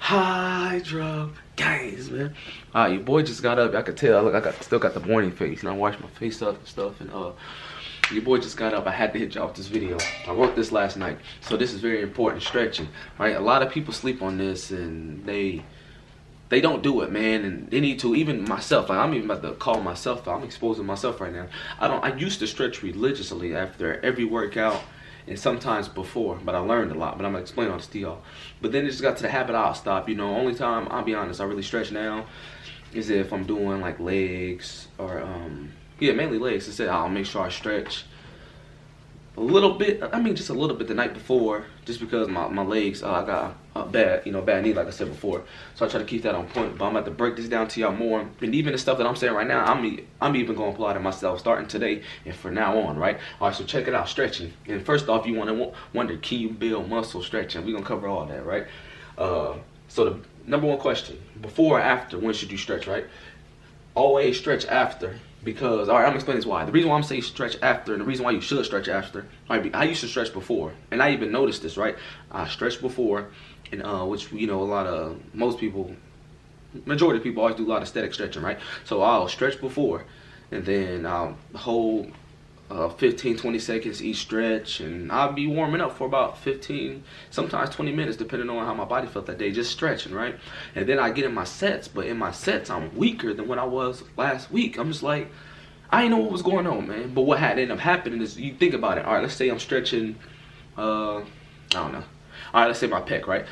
Hydro games, man. Alright, your boy just got up. I could tell. Look, still got the morning face. And I washed my face up and stuff. And your boy just got up. I had to hit y'all with this video. I wrote this last night, so this is very important. Stretching. Right, a lot of people sleep on this, and they don't do it, man, and they need to. Even myself, like I'm even about to call myself out. I'm exposing myself right now. I used to stretch religiously after every workout and sometimes before, but I learned a lot. But I'm gonna explain all this to y'all. But then it just got to the habit I'll stop. You know, only time, I'll be honest, I really stretch now is if I'm doing like legs or yeah, mainly legs. Instead, I'll make sure I stretch a little bit. I mean, just a little bit the night before, just because my legs, I got a bad knee, like I said before. So I try to keep that on point. But I'm about to break this down to y'all more. And even the stuff that I'm saying right now, I'm even going to apply to myself starting today and for now on, right? All right, so check it out, stretching. And first off, you want to wonder, can you build muscle stretching? We're going to cover all that, right? So the number one question, before or after, when should you stretch, right? Always stretch after. Because, all right, I'm gonna explain this why. The reason why I'm saying stretch after, and the reason why you should stretch after, right, I used to stretch before, and I even noticed this, right? I stretched before, and which, you know, most people, majority of people always do a lot of static stretching, right? So I'll stretch before, and then I'll hold 15-20 seconds each stretch, and I'll be warming up for about 15, sometimes 20 minutes, depending on how my body felt that day, just stretching, right? And then I get in my sets, but in my sets I'm weaker than what I was last week. I'm just like, I didn't know what was going on, man. But what had ended up happening is, you think about it. All right, let's say I'm stretching, I don't know. All right, let's say my pec, right?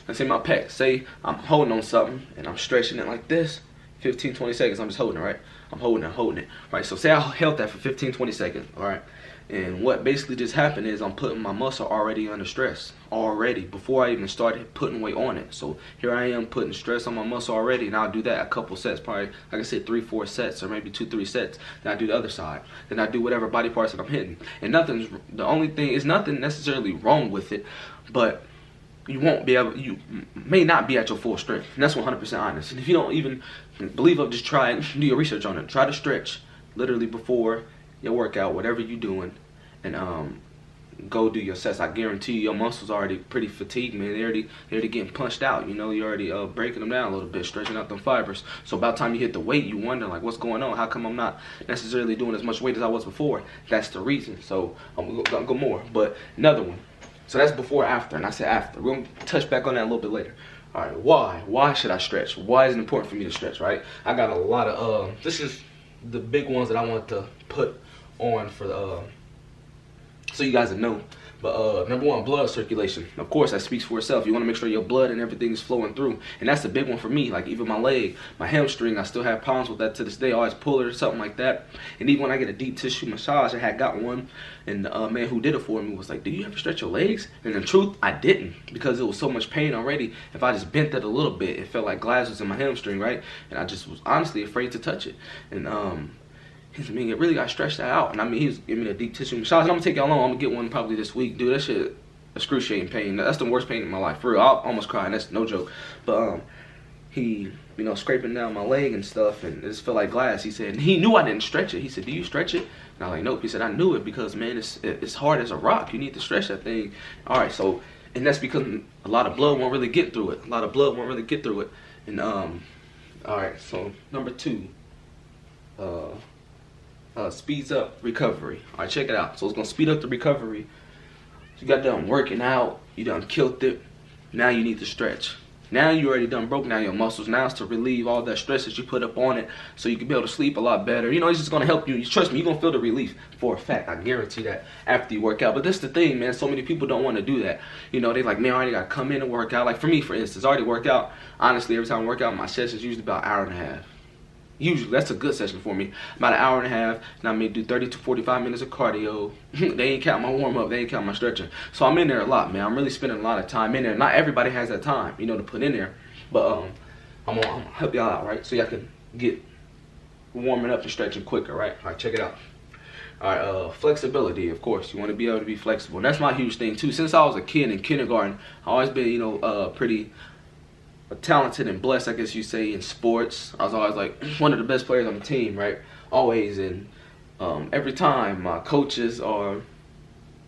Let's say my pec. Say I'm holding on something and I'm stretching it like this, 15-20 seconds. I'm just holding it, right? I'm holding it, right? So say I held that for 15-20 seconds, all right? And what basically just happened is I'm putting my muscle already under stress, already, before I even started putting weight on it. So here I am putting stress on my muscle already, and I'll do that a couple sets, probably, like I said, 3-4 sets, or maybe 2-3 sets. Then I do the other side. Then I do whatever body parts that I'm hitting. And the only thing is nothing necessarily wrong with it, but you may not be at your full strength. And that's 100% honest. And if you don't even believe it, just try it, do your research on it. Try to stretch literally before your workout, whatever you're doing, and go do your sets. I guarantee you, your muscles are already pretty fatigued, man. They're already getting punched out. You know, you're already breaking them down a little bit, stretching out them fibers. So by the time you hit the weight, you wonder, like, what's going on? How come I'm not necessarily doing as much weight as I was before? That's the reason. So I'm gonna go more. But another one. So that's before or after, and I said after. We're gonna touch back on that a little bit later. All right, why? Why should I stretch? Why is it important for me to stretch, right? I got a lot of, this is the big ones that I want to put on for the, so you guys know. But number one, blood circulation. Of course, that speaks for itself. You want to make sure your blood and everything is flowing through. And that's the big one for me. Like even my leg, my hamstring, I still have problems with that to this day. I always pull it or something like that. And even when I get a deep tissue massage, I had got one. And the man who did it for me was like, do you ever stretch your legs? And in truth, I didn't. Because it was so much pain already. If I just bent it a little bit, it felt like glass was in my hamstring, right? And I just was honestly afraid to touch it. And it really got stretched that out. And I mean, he was giving me a deep tissue massage. And I'm gonna take y'all along. I'm gonna get one probably this week. Dude, that shit, excruciating pain. That's the worst pain in my life. For real, I'll almost cry, and that's no joke. But he, you know, scraping down my leg and stuff, and it just felt like glass. He said, and he knew I didn't stretch it. He said, do you stretch it? And I was like, nope. He said, I knew it because, man, it's hard as a rock. You need to stretch that thing. All right, so, and that's because a lot of blood won't really get through it. And all right, so number two, speeds up recovery. All right, check it out. So it's gonna speed up the recovery. So you got done working out, you done killed it. Now you need to stretch. Now you already done broke down your muscles. Now it's to relieve all that stress that you put up on it, so you can be able to sleep a lot better. You know, it's just gonna help you. Trust me, you're gonna feel the relief for a fact. I guarantee that after you work out. But that's the thing, man. So many people don't want to do that. You know, they like, man, I already gotta come in and work out. Like for me, for instance, I already work out. Honestly, every time I work out, my session's usually about an hour and a half. Usually, that's a good session for me. About an hour and a half, and I may do 30 to 45 minutes of cardio. They ain't count my warm-up, they ain't count my stretching. So I'm in there a lot, man. I'm really spending a lot of time in there. Not everybody has that time, you know, to put in there. But I'm gonna help y'all out, right? So y'all can get warming up and stretching quicker, right? All right, check it out. All right, flexibility, of course. You want to be able to be flexible. And that's my huge thing, too. Since I was a kid in kindergarten, I've always been, you know, pretty talented and blessed, I guess you say, in sports. I was always like one of the best players on the team, right? Always. And every time my coaches or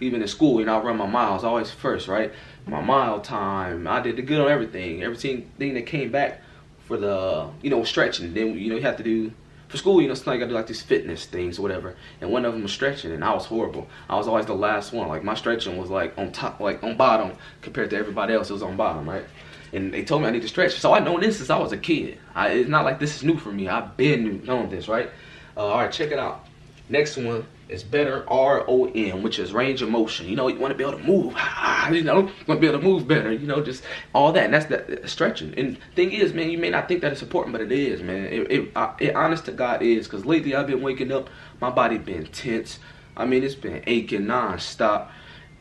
even in school, you know, I run my miles always first, right? My mile time, I did the good on everything. Everything that came back for the, you know, stretching. Then, you know, you have to do, for school, you know, sometimes you gotta do like these fitness things or whatever. And one of them was stretching, and I was horrible. I was always the last one. Like, my stretching was like on top, like on bottom compared to everybody else. It was on bottom, right? And they told me I need to stretch. So I know this since I was a kid. It's not like this is new for me. I've been known this, right? All right, check it out. Next one is better, ROM, which is range of motion. You know, you want to be able to move. You know, you want to be able to move better. You know, just all that. And that's that stretching. And thing is, man, you may not think that it's important, but it is, man. It honest to God is. Because lately I've been waking up, my body been tense. I mean, it's been aching non-stop.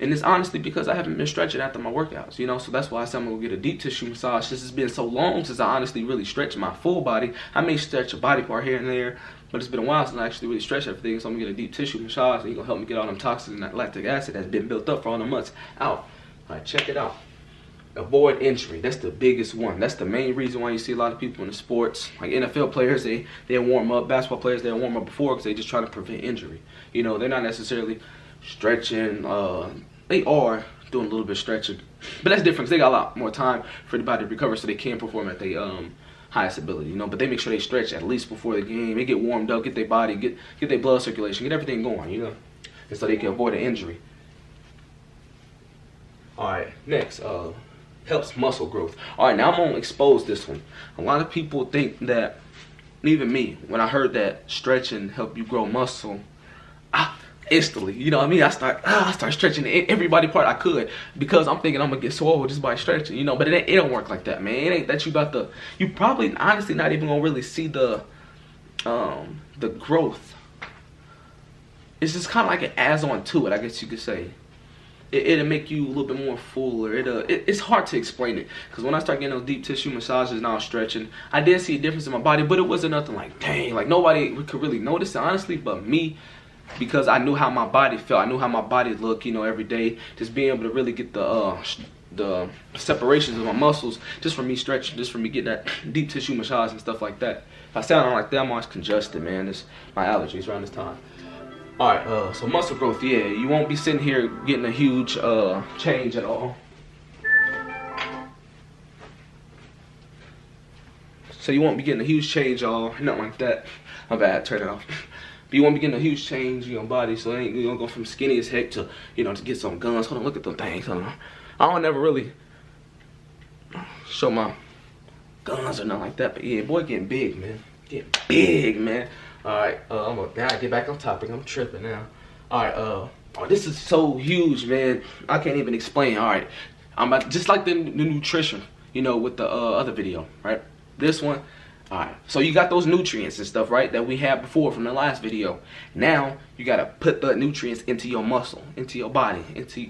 And it's honestly because I haven't been stretching after my workouts, you know, so that's why I said I'm going to get a deep tissue massage. Since it's been so long since I honestly really stretched my full body. I may stretch a body part here and there, but it's been a while since I actually really stretched everything. So I'm going to get a deep tissue massage, and you're going to help me get all them toxins and that lactic acid that's been built up for all the months out. All right, check it out. Avoid injury. That's the biggest one. That's the main reason why you see a lot of people in the sports, like NFL players, they warm up. Basketball players, they warm up before because they just try to prevent injury. You know, they're not necessarily stretching. They are doing a little bit of stretching, but that's different because they got a lot more time for the body to recover, so they can perform at their highest ability. You know, but they make sure they stretch at least before the game. They get warmed up, get their body, get their blood circulation, get everything going. You know, and so they can avoid an injury. All right, next, helps muscle growth. All right, now I'm gonna expose this one. A lot of people think that, even me, when I heard that stretching help you grow muscle, instantly, you know what I mean? I start stretching every body part I could because I'm thinking I'm gonna get swole just by stretching, you know. But it don't work like that, man. It ain't that you probably honestly not even gonna really see the growth. It's just kind of like it adds on to it, I guess you could say. It'll make you a little bit more fuller. It's hard to explain it because when I start getting those deep tissue massages now stretching, I did see a difference in my body, but it wasn't nothing like, dang, like nobody could really notice it honestly but me. Because I knew how my body felt, I knew how my body looked, you know, every day. Just being able to really get the separations of my muscles just from me stretching, just from me getting that deep tissue massage and stuff like that. If I sound like that, I'm always congested, man. It's my allergies around this time. All right, so muscle growth, yeah, you won't be sitting here getting a huge change at all. So you won't be getting a huge change, y'all, nothing like that. My bad, turn it off. But you won't be getting a huge change in your body, so it ain't you gonna go from skinny as heck to, you know, to get some guns. Hold on, look at them things. Hold on. I don't never really show my guns or nothing like that, but yeah, boy, getting big, man. Getting big, man. All right, I'm gonna get back on topic. I'm tripping now. All right, oh, this is so huge, man. I can't even explain. All right, I'm about just like the nutrition, you know, with the other video, right? This one. All right, so you got those nutrients and stuff, right, that we had before from the last video. Now you gotta put the nutrients into your muscle, into your body, into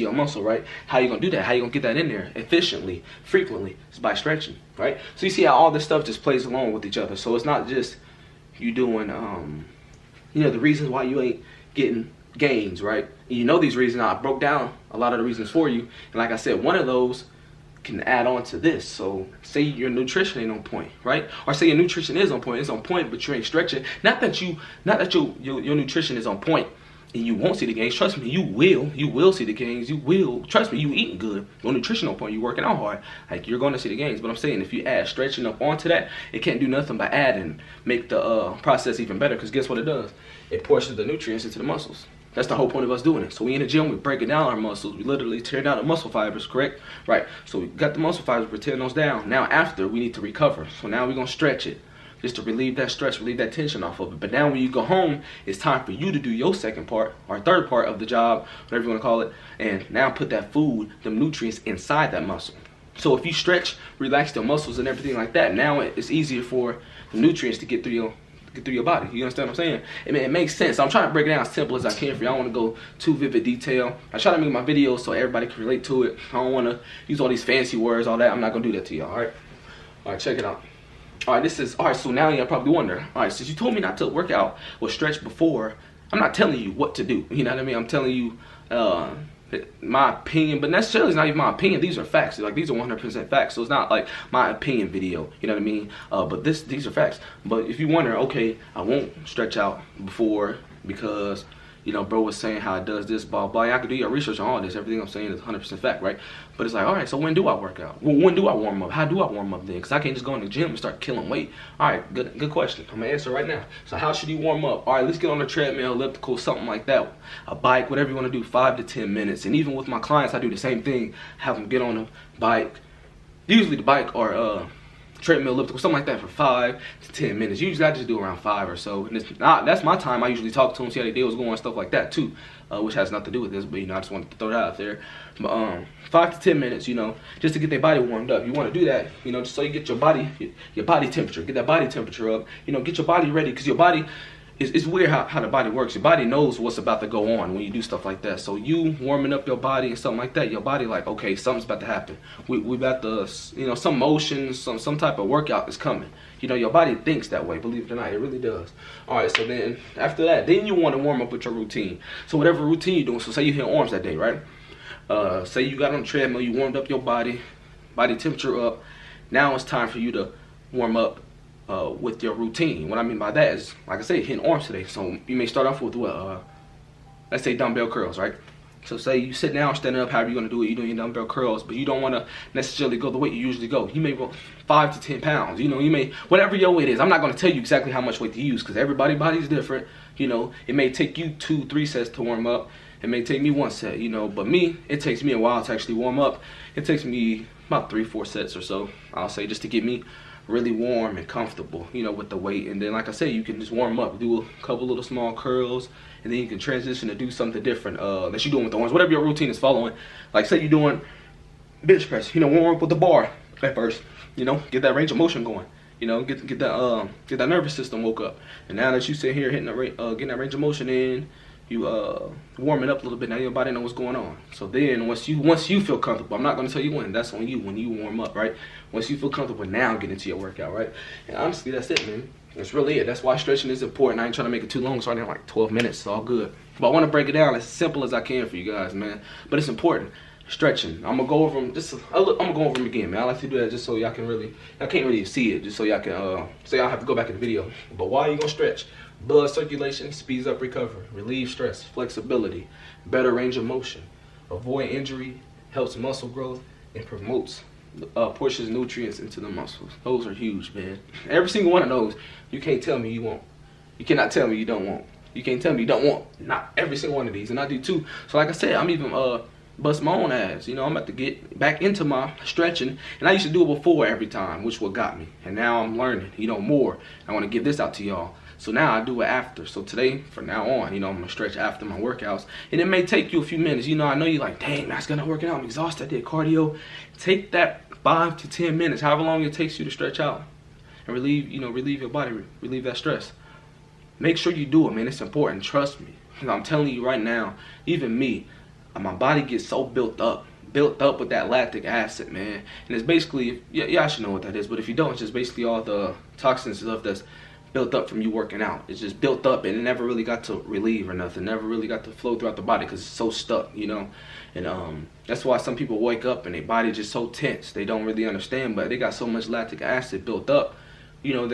your muscle, right? How you gonna do that? How you gonna get that in there efficiently, frequently? It's by stretching, right? So you see how all this stuff just plays along with each other. So it's not just you doing, you know, the reasons why you ain't getting gains, right? And you know these reasons. I broke down a lot of the reasons for you, and like I said, one of those can add on to this. So say your nutrition ain't on point, right? Or say your nutrition is on point, it's on point, but you ain't stretching. Not that your nutrition is on point and you won't see the gains. Trust me, you will see the gains. You will. Trust me, you eating good. Your nutrition on point, you working out hard, like you're going to see the gains. But I'm saying if you add stretching up onto that, it can't do nothing but add and make the process even better, because guess what it does? It portions the nutrients into the muscles. That's the whole point of us doing it. So we in the gym, we breaking down our muscles. We literally tear down the muscle fibers, correct? Right. So we got the muscle fibers, we're tearing those down. Now after, we need to recover. So now we're going to stretch it, just to relieve that stress, relieve that tension off of it. But now when you go home, it's time for you to do your second part, or third part of the job, whatever you want to call it. And now put that food, the nutrients inside that muscle. So if you stretch, relax the muscles and everything like that, now it's easier for the nutrients to get through your body. You understand what I'm saying? I mean, it makes sense. I'm trying to break it down as simple as I can for you. I don't want to go too vivid detail. I try to make my videos so everybody can relate to it. I don't want to use all these fancy words, all that. I'm not going to do that to y'all, all right? All right, check it out. All right, so now you're probably wondering, all right, since you told me not to work out or stretch before, I'm not telling you what to do. You know what I mean? I'm telling you my opinion, but necessarily it's not even my opinion. These are facts. Like, these are 100% facts. So it's not like my opinion video. You know what I mean? But these are facts. But if you wonder, okay, I won't stretch out before because You know, bro was saying how it does this, blah, blah. I could do your research on all this. Everything I'm saying is 100% fact, right? But it's like, all right, so when do I work out? Well, when do I warm up? How do I warm up then? Because I can't just go in the gym and start killing weight. All right, good question. I'm going to answer right now. So how should you warm up? All right, let's get on the treadmill, elliptical, something like that. A bike, whatever you want to do, 5 to 10 minutes. And even with my clients, I do the same thing. Have them get on a bike, usually the bike or treadmill, elliptical, something like that for 5 to 10 minutes. Usually I just do around 5 or so. And it's not, that's my time. I usually talk to them, see how their day was going, stuff like that too. Which has nothing to do with this, but you know, I just wanted to throw that out there. But 5 to 10 minutes, you know, just to get their body warmed up. You want to do that, you know, just so you get your body temperature, get that body temperature up. You know, get your body ready, because your body, it's weird how the body works. Your body knows what's about to go on when you do stuff like that. So you warming up your body and something like that, your body like, okay, something's about to happen. We about to, you know, some motion, some type of workout is coming. You know, your body thinks that way, believe it or not, it really does. All right, so then after that, then you want to warm up with your routine. So whatever routine you're doing, so say you hit arms that day, right? Say you got on the treadmill, you warmed up your body temperature up. Now it's time for you to warm up with your routine. What I mean by that is, like I say, hitting arms today. So you may start off with what, let's say dumbbell curls, right? So say you sit down, standing up, however you're gonna do it, you're doing your dumbbell curls, but you don't wanna necessarily go the way you usually go. You may go 5 to 10 pounds, you know, you may, whatever your weight is. I'm not gonna tell you exactly how much weight to use, because everybody's body's different. You know, it may take you 2-3 sets to warm up. It may take me 1 set, you know, but me, it takes me a while to actually warm up. It takes me about 3-4 sets or so, I'll say, just to get me really warm and comfortable, you know, with the weight. And then, like I say, you can just warm up, do a couple little small curls, and then you can transition to do something different that you're doing with the arms, whatever your routine is following. Like say you're doing bench press, you know, warm up with the bar at first, you know, get that range of motion going, you know, get that nervous system woke up. And now that you sit here hitting getting that range of motion in, you warm it up a little bit. Now your body knows what's going on. So then once you feel comfortable, I'm not going to tell you when, that's on you when you warm up, right? Once you feel comfortable, now get into your workout, right? And honestly, that's it, man. That's really it. That's why stretching is important. I ain't trying to make it too long, so I need like 12 minutes. It's all good. But I want to break it down as simple as I can for you guys, man. But it's important. Stretching. I'm gonna go over them. I'm gonna go over them again, man. I like to do that just so y'all can really, y'all can't really see it, just so y'all can, so y'all have to go back in the video. But why are you gonna stretch? Blood circulation speeds up recovery, relieves stress, flexibility, better range of motion, avoid injury, helps muscle growth, and promotes pushes nutrients into the muscles. Those are huge, man. Every single one of those, you can't tell me you won't. You cannot tell me you don't want. You can't tell me you don't want. Not every single one of these, and I do too. So like I said, I'm even bust my own ass. You know, I'm about to get back into my stretching, and I used to do it before every time, which what got me. And now I'm learning, you know, more. I want to give this out to y'all. So now I do it after. So today, from now on, you know, I'm gonna stretch after my workouts. And it may take you a few minutes. You know, I know you're like, dang, that's gonna work out. I'm exhausted. I did cardio. Take that 5 to 10 minutes, however long it takes you to stretch out and relieve your body, relieve that stress. Make sure you do it, man. It's important. Trust me. You know, I'm telling you right now, even me, my body gets so built up with that lactic acid, man. And it's basically, yeah, I should know what that is, but if you don't, it's just basically all the toxins and stuff that's built up from you working out. It's just built up, and it never really got to relieve or nothing. Never really got to flow throughout the body because it's so stuck, you know. And that's why some people wake up and their body just so tense. They don't really understand, but they got so much lactic acid built up. You know,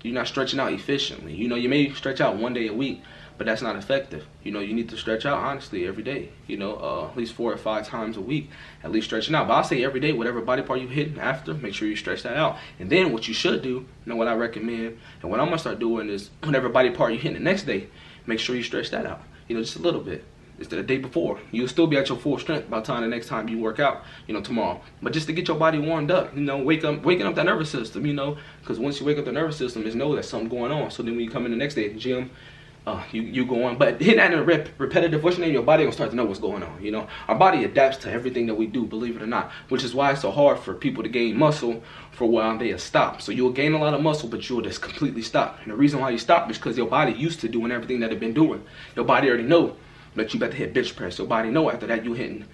you're not stretching out efficiently. You know, you may stretch out 1 day a week, but that's not effective. You know, you need to stretch out honestly every day. You know, at least 4 or 5 times a week, at least stretching out. But I'll say every day, whatever body part you hit after, make sure you stretch that out. And then what you should do, you know what I recommend, and what I'm gonna start doing is whatever body part you hit the next day, make sure you stretch that out. You know, just a little bit. Instead of the day before, you'll still be at your full strength by the time the next time you work out, you know, tomorrow. But just to get your body warmed up, you know, waking up that nervous system, you know, because once you wake up the nervous system, just know that something going on. So then when you come in the next day at the gym, you go on, but hitting that in a repetitive motion, your body gonna start to know what's going on. You know, our body adapts to everything that we do, believe it or not, which is why it's so hard for people to gain muscle for a while they stop. So you'll gain a lot of muscle, but you'll just completely stop. And the reason why you stop is because your body used to doing everything that it been doing. Your body already know that you about to hit bench press. Your body know after that you hitting,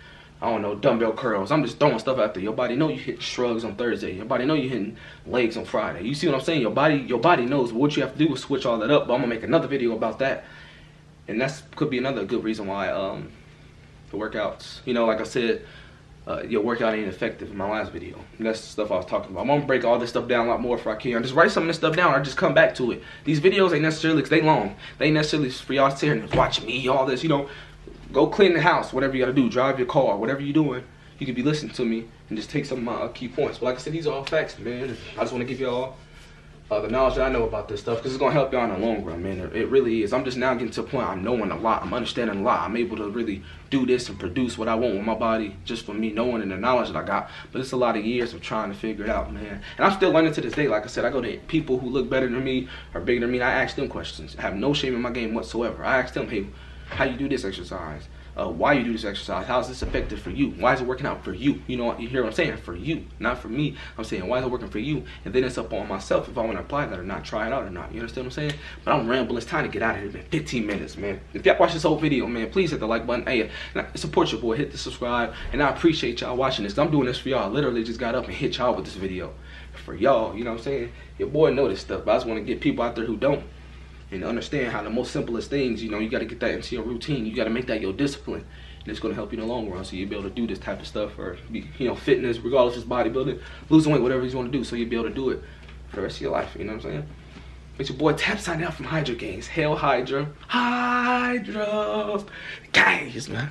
I don't know, dumbbell curls. I'm just throwing stuff out there. Your body know you hit shrugs on Thursday. Your body know you hitting legs on Friday. You see what I'm saying? Your body knows what you have to do is switch all that up. But I'm gonna make another video about that, and that's could be another good reason why the workouts. You know, like I said, your workout ain't effective in my last video. And that's the stuff I was talking about. I'm gonna break all this stuff down a lot more if I can. Just write some of this stuff down or just come back to it. These videos ain't necessarily, because they long. They ain't necessarily for y'all to sit here and watch me, all this, you know. Go clean the house, whatever you gotta do. Drive your car, whatever you're doing. You could be listening to me and just take some of my key points. But like I said, these are all facts, man. I just wanna give y'all the knowledge that I know about this stuff, because it's gonna help y'all in the long run, man. It really is. I'm just now getting to a point I'm knowing a lot. I'm understanding a lot. I'm able to really do this and produce what I want with my body just for me knowing and the knowledge that I got. But it's a lot of years of trying to figure it out, man. And I'm still learning to this day. Like I said, I go to people who look better than me or bigger than me, and I ask them questions. I have no shame in my game whatsoever. I ask them, hey, how you do this exercise? Why you do this exercise? How is this effective for you? Why is it working out for you? You know, you hear what I'm saying? For you, not for me. I'm saying, why is it working for you? And then it's up on myself if I want to apply that or not, try it out or not. You understand what I'm saying? But I'm rambling. It's time to get out of here, man. 15 minutes, man. If y'all watch this whole video, man, please hit the like button. Hey, support your boy. Hit the subscribe. And I appreciate y'all watching this. I'm doing this for y'all. I literally just got up and hit y'all with this video. For y'all, you know what I'm saying? Your boy know this stuff, but I just want to get people out there who don't. And understand how the most simplest things, you know, you got to get that into your routine. You got to make that your discipline. And it's going to help you in the long run, so you'll be able to do this type of stuff, or, you know, fitness, regardless if it's bodybuilding, losing weight, whatever you want to do, so you'll be able to do it for the rest of your life, you know what I'm saying? It's your boy Tap signing out from Hydra Games. Hail Hydra. Hydra. Guys, man.